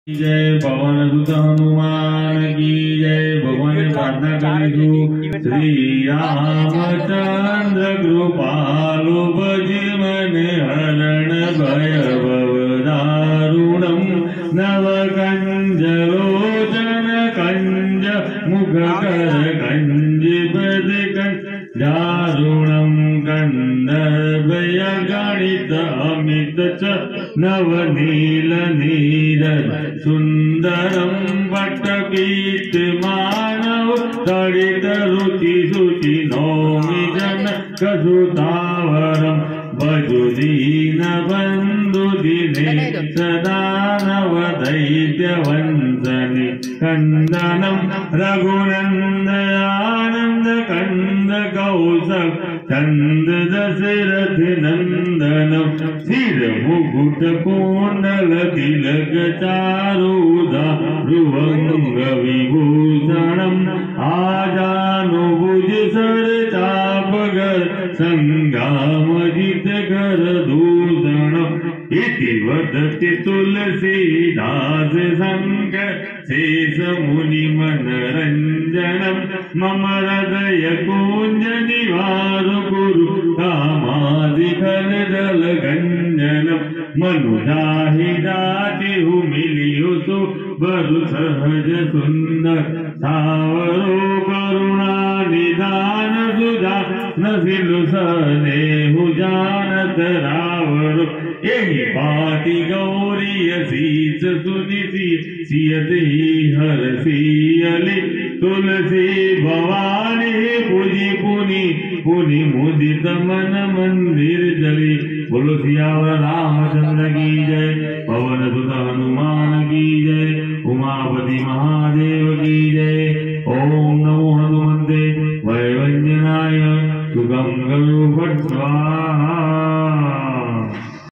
जय पवन सुत हनुमान की जय। भगवान ने प्रार्थना करी श्री रामचंद्र कृपालु भज मन हरण भय भव दारुणम नव कंज लोचन कंज मुख कर कंज पद दारुणम कंदर्भय गणित अमित च नवनील नीरद सुंदरम पट्टपीत मानव तड़ित रुचि शुचि नौमि जन कसुतावरम भजुदीन बंधु दिने सदा नव दैत्य वंदनी कंदनम रघुनंद आनंद कंद कौसक चंद दशरथ नंदनम सिर मुकुट कुंडल तिलक चारुधा भ्रुवंग विभूषणम आजानुभुज सर चापगर संगामजित कर दूषणम इति वदति तुलसीदास शंकर शेष मुनि मनरंजनम मम हृदय कुंज निवार गुरु कामादिघन दल गंजनम मनुजाहिदाति हुमिलियो सो बरु सहज सुंदर सावरो करुणा निदान सुधा नसिलु सनेहु जानत रावरो एहि पाति गौरी शीस सुनिसी सियति हर सियलि तुलसी भवानी पूजी पुनि पुनि मुदित मन मंदिर जली। बोलो सियावर रामचंद्र की जय। पवन सुत हनुमान की जय। उमापति महादेव